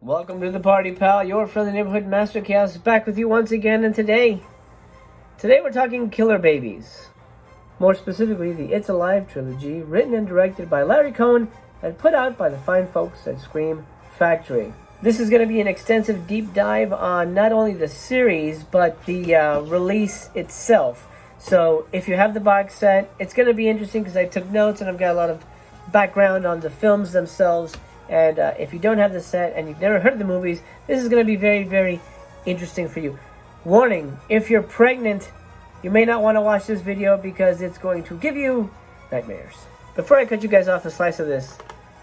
Welcome to the party, pal. Your friendly neighborhood Master Chaos is back with you once again, and today we're talking killer babies. More specifically, the It's Alive trilogy, written and directed by Larry Cohen and put out by the fine folks at Scream Factory. This is going to be an extensive deep dive on not only the series, but the release itself. So if you have the box set, it's going to be interesting because I took notes and I've got a lot of background on the films themselves. And if you don't have the set and you've never heard of the movies, this is going to be very, very interesting for you. Warning, if you're pregnant, you may not want to watch this video because it's going to give you nightmares. Before I cut you guys off a slice of this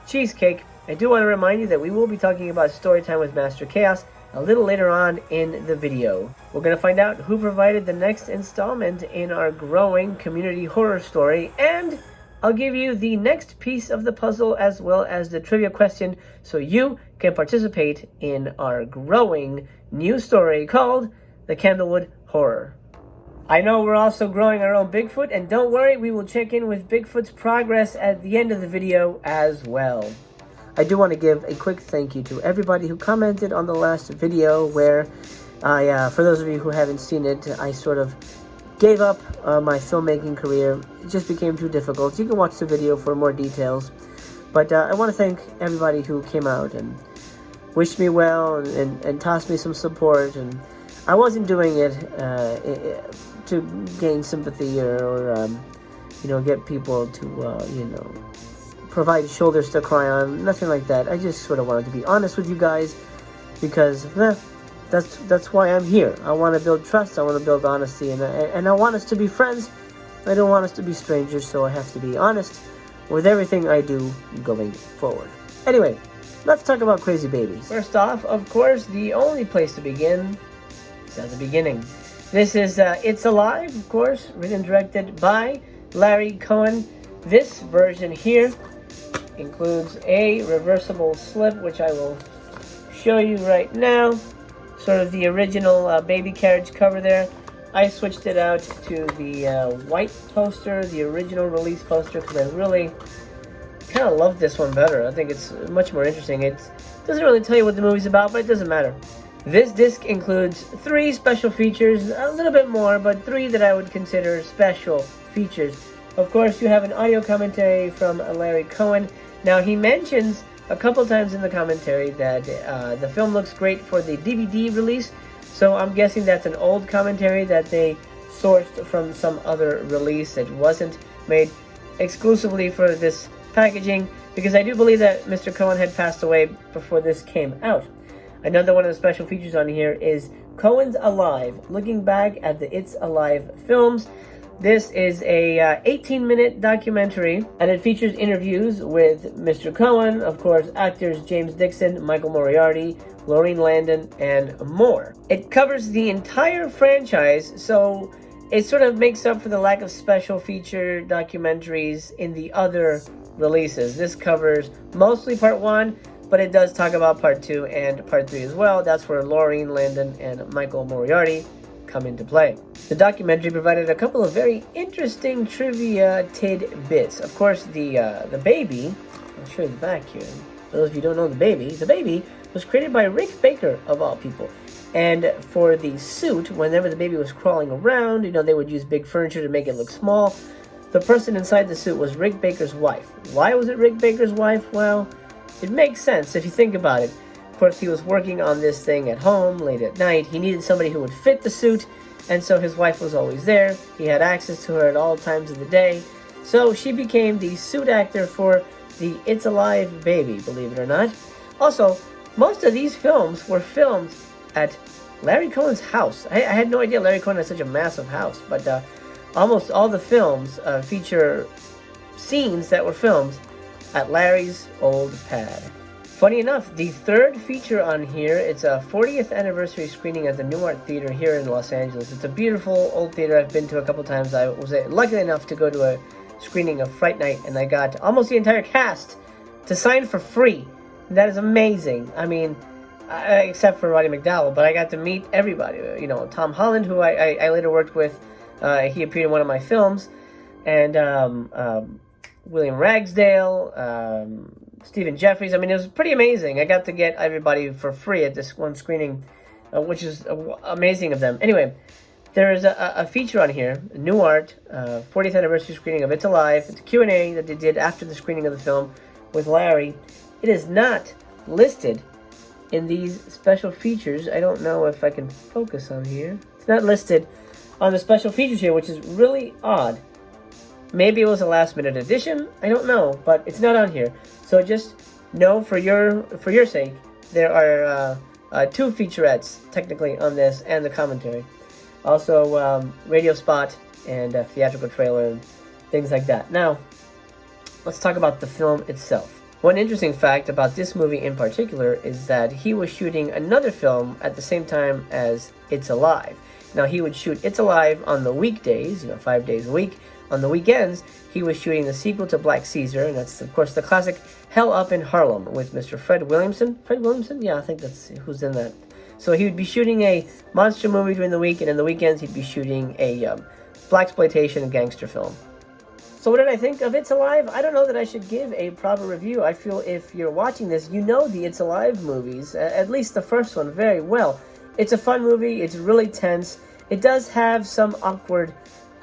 cheesecake, I do want to remind you that we will be talking about Storytime with Master Chaos a little later on in the video. We're going to find out who provided the next installment in our growing community horror story, and I'll give you the next piece of the puzzle as well as the trivia question so you can participate in our growing new story called The Candlewood Horror. I know we're also growing our own Bigfoot, and don't worry, we will check in with Bigfoot's progress at the end of the video as well. I do want to give a quick thank you to everybody who commented on the last video where for those of you who haven't seen it, I sort of gave up my filmmaking career. It just became too difficult. You can watch the video for more details. But I want to thank everybody who came out and wished me well and tossed me some support. And I wasn't doing it to gain sympathy or get people to, provide shoulders to cry on. Nothing like that. I just sort of wanted to be honest with you guys because, that's why I'm here. I want to build trust. I want to build honesty, and I want us to be friends. I don't want us to be strangers, so I have to be honest with everything I do going forward. Anyway, let's talk about crazy babies. First off, of course, the only place to begin is at the beginning. This is It's Alive, of course, written and directed by Larry Cohen. This version here includes a reversible slip, which I will show you right now. Sort of the original baby carriage cover there. I switched it out to the white poster, the original release poster, because I really kind of love this one better. I think it's much more interesting. It doesn't really tell you what the movie's about, but it doesn't matter. This disc includes 3 special features, a little bit more, but 3 that I would consider special features. Of course, you have an audio commentary from Larry Cohen. Now, he mentions a couple times in the commentary that the film looks great for the DVD release, so I'm guessing that's an old commentary that they sourced from some other release that wasn't made exclusively for this packaging, because I do believe that Mr. Cohen had passed away before this came out. Another one of the special features on here is Cohen's Alive, looking back at the It's Alive films. This is a 18-minute documentary, and it features interviews with Mr. Cohen, of course, actors James Dixon, Michael Moriarty, Lorraine Landon, and more. It covers the entire franchise, so it sort of makes up for the lack of special feature documentaries in the other releases. This covers mostly part 1, but it does talk about part 2 and part 3 as well. That's where Lorraine Landon and Michael Moriarty come into play. The documentary provided a couple of very interesting trivia tidbits. Of course, the baby, I'll show you the back here. For those of you who don't know the baby was created by Rick Baker, of all people. And for the suit, whenever the baby was crawling around, they would use big furniture to make it look small. The person inside the suit was Rick Baker's wife. Why was it Rick Baker's wife? Well, it makes sense if you think about it. Of course, he was working on this thing at home late at night. He needed somebody who would fit the suit, and so his wife was always there. He had access to her at all times of the day. So she became the suit actor for the It's Alive baby, believe it or not. Also, most of these films were filmed at Larry Cohen's house. I had no idea Larry Cohen had such a massive house, but almost all the films feature scenes that were filmed at Larry's old pad. Funny enough, the third feature on here, it's a 40th anniversary screening at the New Art Theater here in Los Angeles. It's a beautiful old theater I've been to a couple times. I was lucky enough to go to a screening of Fright Night, and I got almost the entire cast to sign for free. And that is amazing. I mean, except for Roddy McDowell, but I got to meet everybody. Tom Holland, who I later worked with, he appeared in one of my films, and William Ragsdale, Stephen Jeffries. I mean, it was pretty amazing. I got to get everybody for free at this one screening, which is amazing of them. Anyway, there is a feature on here, new art, 40th anniversary screening of It's Alive. It's a Q&A that they did after the screening of the film with Larry. It is not listed in these special features. I don't know if I can focus on here. It's not listed on the special features here, which is really odd. Maybe it was a last-minute addition. I don't know, but it's not on here. So just know for your sake, there are 2 featurettes technically on this and the commentary. Also, radio spot and a theatrical trailer and things like that. Now, let's talk about the film itself. One interesting fact about this movie in particular is that he was shooting another film at the same time as It's Alive. Now, he would shoot It's Alive on the weekdays, 5 days a week. On the weekends, he was shooting the sequel to Black Caesar, and that's, of course, the classic Hell Up in Harlem with Mr. Fred Williamson. Fred Williamson? Yeah, I think that's who's in that. So he would be shooting a monster movie during the week, and in the weekends, he'd be shooting a blaxploitation gangster film. So what did I think of It's Alive? I don't know that I should give a proper review. I feel if you're watching this, you know the It's Alive movies, at least the first one, very well. It's a fun movie. It's really tense. It does have some awkward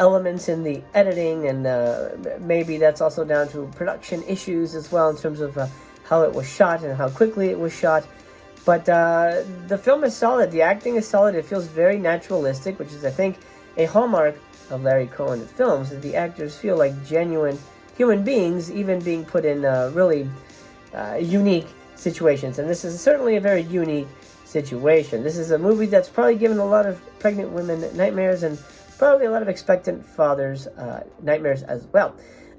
elements in the editing, and maybe that's also down to production issues as well in terms of how it was shot and how quickly it was shot. But the film is solid. The acting is solid. It feels very naturalistic, which is, I think, a hallmark of Larry Cohen films, that the actors feel like genuine human beings, even being put in really unique situations. And this is certainly a very unique situation. This is a movie that's probably given a lot of pregnant women nightmares, and probably a lot of expectant fathers nightmares as well.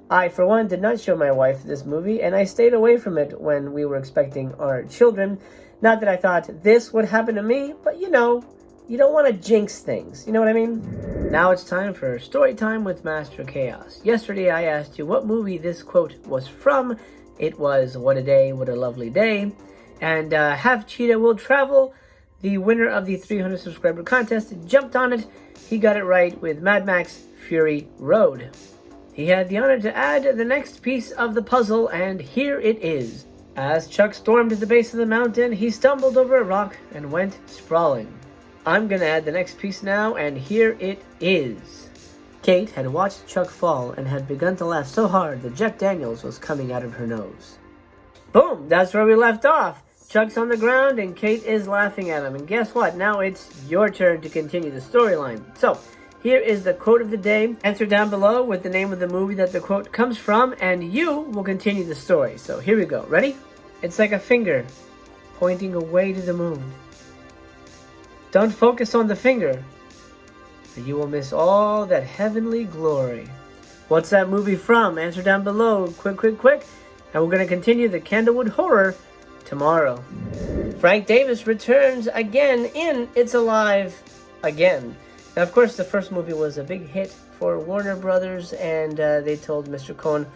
I, for one, did not show my wife this movie, and I stayed away from it when we were expecting our children. Not that I thought this would happen to me, but you don't want to jinx things. You know what I mean? Now it's time for Story Time with Master Chaos. Yesterday I asked you what movie this quote was from. It was What a Day, What a Lovely Day. And Have Cheetah Will Travel, the winner of the 300 subscriber contest, jumped on it. He got it right with Mad Max Fury Road. He had the honor to add the next piece of the puzzle, and here it is. As Chuck stormed to the base of the mountain, he stumbled over a rock and went sprawling. I'm going to add the next piece now, and here it is. Kate had watched Chuck fall and had begun to laugh so hard that Jack Daniels was coming out of her nose. Boom! That's where we left off. Chuck's on the ground and Kate is laughing at him. And guess what? Now it's your turn to continue the storyline. So, here is the quote of the day. Answer down below with the name of the movie that the quote comes from, and you will continue the story. So, here we go. Ready? It's like a finger pointing away to the moon. Don't focus on the finger, or you will miss all that heavenly glory. What's that movie from? Answer down below. Quick, quick, quick. And we're going to continue the Candlewood horror tomorrow. Frank Davis returns again in It's Alive again. Now, of course, the first movie was a big hit for Warner Brothers, and they told Mr. Cohen,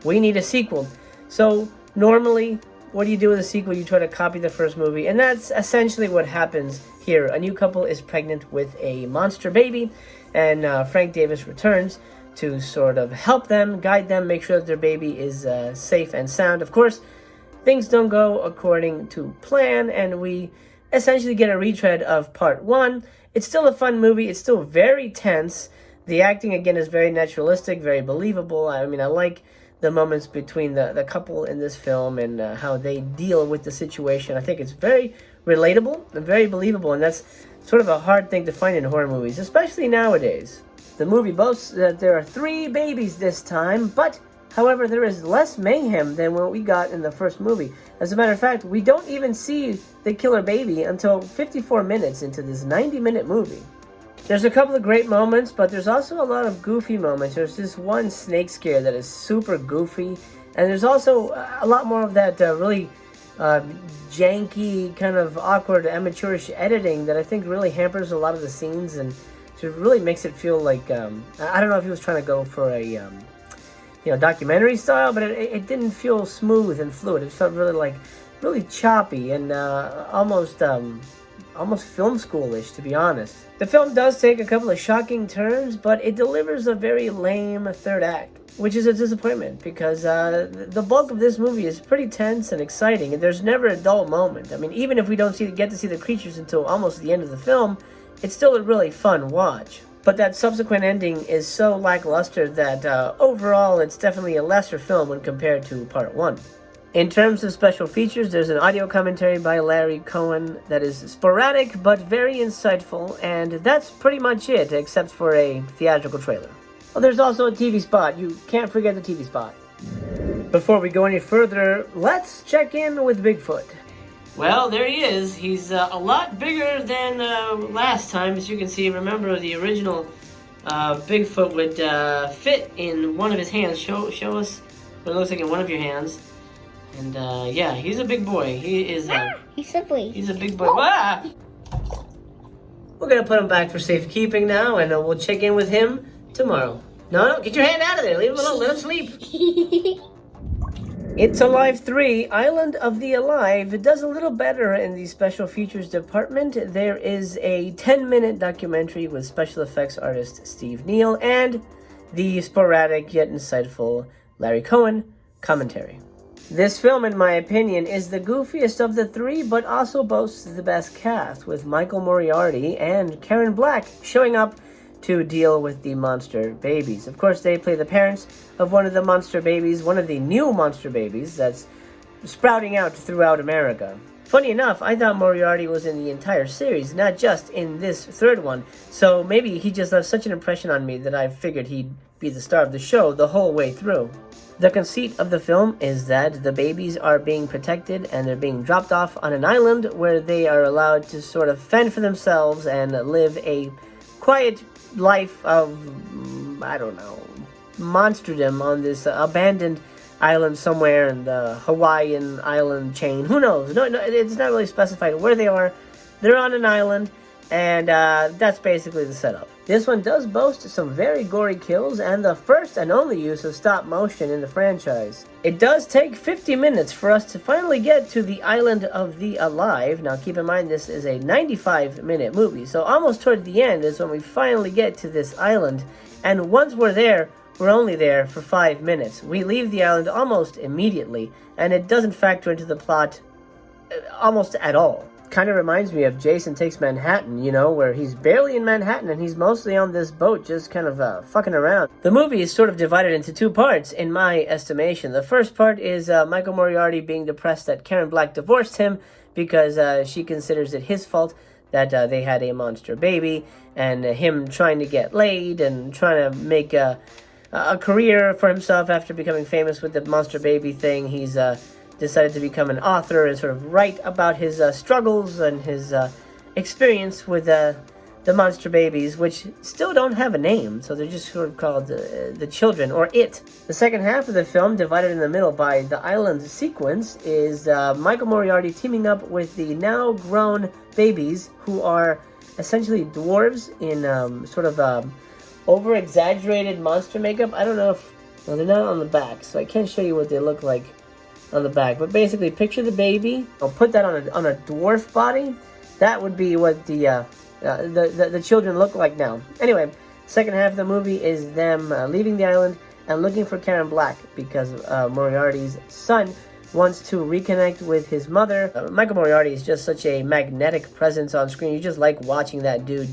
we need a sequel. So, normally, what do you do with a sequel? You try to copy the first movie, and that's essentially what happens here. A new couple is pregnant with a monster baby, and Frank Davis returns to sort of help them, guide them, make sure that their baby is safe and sound. Of course, things don't go according to plan, and we essentially get a retread of part 1. It's still a fun movie. It's still very tense. The acting, again, is very naturalistic, very believable. I mean, I like the moments between the couple in this film and how they deal with the situation. I think it's very relatable and very believable, and that's sort of a hard thing to find in horror movies, especially nowadays. The movie boasts that there are 3 babies this time, but however, there is less mayhem than what we got in the first movie. As a matter of fact, we don't even see the killer baby until 54 minutes into this 90-minute movie. There's a couple of great moments, but there's also a lot of goofy moments. There's this one snake scare that is super goofy, and there's also a lot more of that really janky, kind of awkward, amateurish editing that I think really hampers a lot of the scenes, and it really makes it feel like, I don't know if he was trying to go for a documentary style, but it didn't feel smooth and fluid. It felt really choppy and almost almost film schoolish, to be honest. The film does take a couple of shocking turns, but it delivers a very lame third act, which is a disappointment because the bulk of this movie is pretty tense and exciting, and there's never a dull moment. I mean, even if we don't get to see the creatures until almost the end of the film, it's still a really fun watch. But that subsequent ending is so lackluster that overall it's definitely a lesser film when compared to part 1. In terms of special features, there's an audio commentary by Larry Cohen that is sporadic but very insightful, and that's pretty much it, except for a theatrical trailer. Well, there's also a TV spot. You can't forget the TV spot. Before we go any further, let's check in with Bigfoot. Well, there he is. He's a lot bigger than last time. As you can see, remember the original Bigfoot would fit in one of his hands. Show us what it looks like in one of your hands. And yeah, he's a big boy. He is he's a boy. He's a big boy. Ah! We're gonna put him back for safekeeping now, and we'll check in with him tomorrow. No, get your hand out of there. Leave him alone. Let him sleep. It's Alive 3, Island of the Alive. It does a little better in the special features department. There is a 10-minute documentary with special effects artist Steve Neal and the sporadic yet insightful Larry Cohen commentary. This film, in my opinion, is the goofiest of the three, but also boasts the best cast, with Michael Moriarty and Karen Black showing up to deal with the monster babies. Of course, they play the parents of one of the monster babies, one of the new monster babies that's sprouting out throughout America. Funny enough, I thought Moriarty was in the entire series, not just in this third one, so maybe he just left such an impression on me that I figured he'd be the star of the show the whole way through. The conceit of the film is that the babies are being protected and they're being dropped off on an island where they are allowed to sort of fend for themselves and live a quiet life of, I don't know, monsterdom on this abandoned island somewhere in the Hawaiian island chain. Who knows? No, it's not really specified where they are. They're on an island, and that's basically the setup. This one does boast some very gory kills and the first and only use of stop motion in the franchise. It does take 50 minutes for us to finally get to the Island of the Alive. Now keep in mind this is a 95-minute movie, so almost toward the end is when we finally get to this island. And once we're there, we're only there for 5 minutes. We leave the island almost immediately, and it doesn't factor into the plot almost at all. Kind of reminds me of Jason Takes Manhattan, you know, where he's barely in Manhattan and he's mostly on this boat just kind of fucking around. The movie is sort of divided into two parts, in my estimation. The first part is Michael Moriarty being depressed that Karen Black divorced him because she considers it his fault that they had a monster baby, and him trying to get laid and trying to make a career for himself after becoming famous with the monster baby thing. He's decided to become an author and sort of write about his struggles and his experience with the monster babies, which still don't have a name, so they're just sort of called the children, or it. The second half of the film, divided in the middle by the island sequence, is Michael Moriarty teaming up with the now grown babies, who are essentially dwarves in sort of over-exaggerated monster makeup. I don't know if... Well, they're not on the back, so I can't show you what they look like on the back, but basically picture the baby. I'll put that on a dwarf body. That would be what the children look like now. Anyway, second half of the movie is them leaving the island and looking for Karen Black because Moriarty's son wants to reconnect with his mother. Michael Moriarty is just such a magnetic presence on screen. You just like watching that dude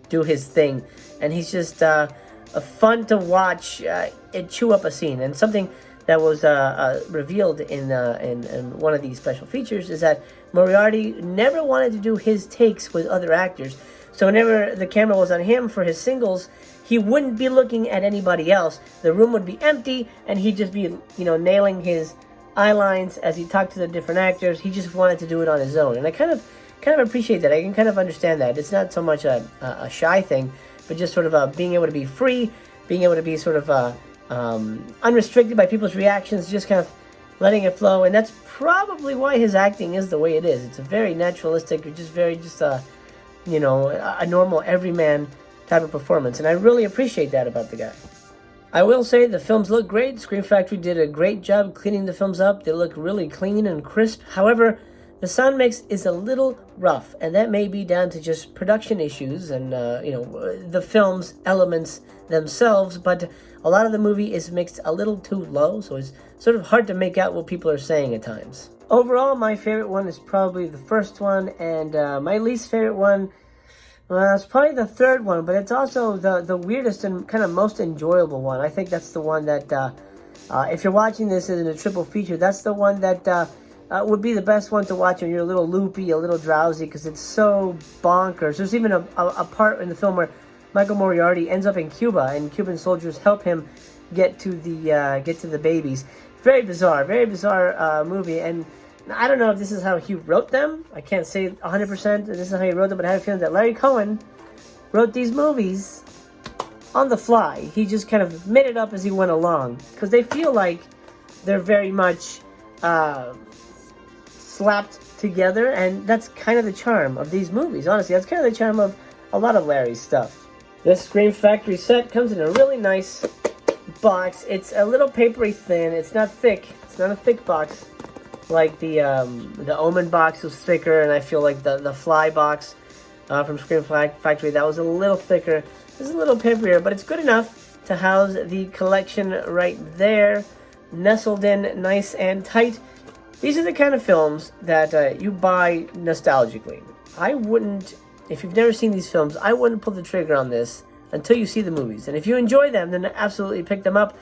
do his thing, and he's just fun to watch it chew up a scene. And something that was revealed in one of these special features is that Moriarty never wanted to do his takes with other actors. So whenever the camera was on him for his singles, he wouldn't be looking at anybody else. The room would be empty, and he'd just be, nailing his eye lines as he talked to the different actors. He just wanted to do it on his own, and I kind of appreciate that. I can kind of understand that. It's not so much a shy thing, but just sort of being able to be free, being able to be sort of unrestricted by people's reactions, just kind of letting it flow. And that's probably why his acting is the way it is. It's a very naturalistic, a normal everyman type of performance, and I really appreciate that about the guy. I will say the films look great. Scream Factory did a great job cleaning the films up. They look really clean and crisp. However, The sound mix is a little rough, and that may be down to just production issues and, the film's elements themselves, but a lot of the movie is mixed a little too low, so it's sort of hard to make out what people are saying at times. Overall, my favorite one is probably the first one, and my least favorite one, well, it's probably the third one, but it's also the weirdest and kind of most enjoyable one. I think that's the one that, if you're watching this in a triple feature, that's the one that would be the best one to watch when you're a little loopy, a little drowsy, because it's so bonkers. There's even a part in the film where Michael Moriarty ends up in Cuba, and Cuban soldiers help him get to the babies. Very bizarre movie, and I don't know if this is how he wrote them. I can't say 100% this is how he wrote them, but I have a feeling that Larry Cohen wrote these movies on the fly. He just kind of made it up as he went along, because they feel like they're very much slapped together, and that's kind of the charm of these movies. Honestly, that's kind of the charm of a lot of Larry's stuff. This Scream Factory set comes in a really nice box. It's a little papery thin. It's not thick. It's not a thick box like the Omen box was thicker, and I feel like the Fly box from Scream Factory, that was a little thicker. It's a little paperier, but it's good enough to house the collection right there, nestled in nice and tight. These are the kind of films that you buy nostalgically. I wouldn't, if you've never seen these films, I wouldn't pull the trigger on this until you see the movies. And if you enjoy them, then absolutely pick them up.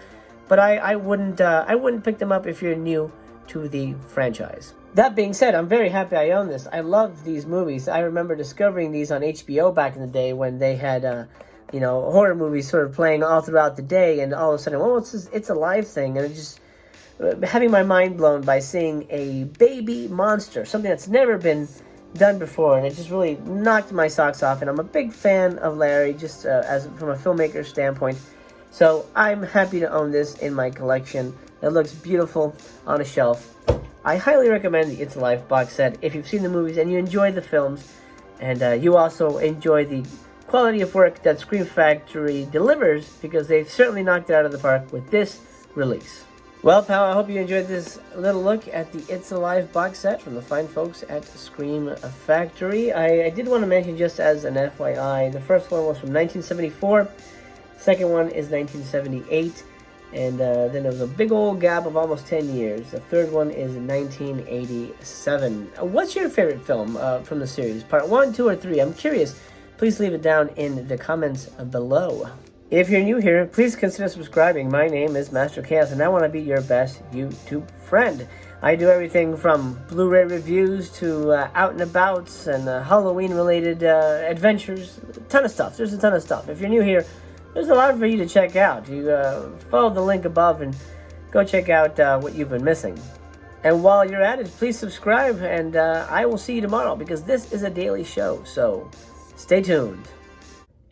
But I wouldn't pick them up if you're new to the franchise. That being said, I'm very happy I own this. I love these movies. I remember discovering these on HBO back in the day when they had, horror movies sort of playing all throughout the day, and all of a sudden, well, it's a live thing, and it just having my mind blown by seeing a baby monster, something that's never been done before, and it just really knocked my socks off. And I'm a big fan of Larry, just as from a filmmaker standpoint. So I'm happy to own this in my collection. It looks beautiful on a shelf. I highly recommend the It's Alive box set if you've seen the movies and you enjoy the films, and you also enjoy the quality of work that Scream Factory delivers, because they've certainly knocked it out of the park with this release. Well, pal, I hope you enjoyed this little look at the It's Alive box set from the fine folks at Scream Factory. I did want to mention, just as an FYI, the first one was from 1974, second one is 1978, and then there was a big old gap of almost 10 years. The third one is 1987. What's your favorite film from the series? Part 1, 2, or 3? I'm curious. Please leave it down in the comments below. If you're new here, please consider subscribing. My name is Master Chaos, and I want to be your best YouTube friend. I do everything from Blu-ray reviews to out and abouts and Halloween-related adventures. A ton of stuff. There's a ton of stuff. If you're new here, there's a lot for you to check out. You follow the link above and go check out what you've been missing. And while you're at it, please subscribe, and I will see you tomorrow, because this is a daily show, so stay tuned.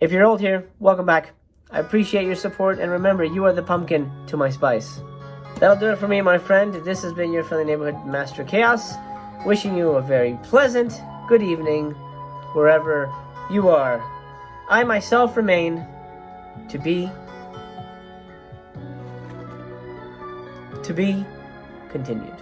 If you're old here, welcome back. I appreciate your support, and remember, you are the pumpkin to my spice. That'll do it for me, my friend. This has been your friendly neighborhood Master Chaos, wishing you a very pleasant good evening wherever you are. I myself remain to be continued.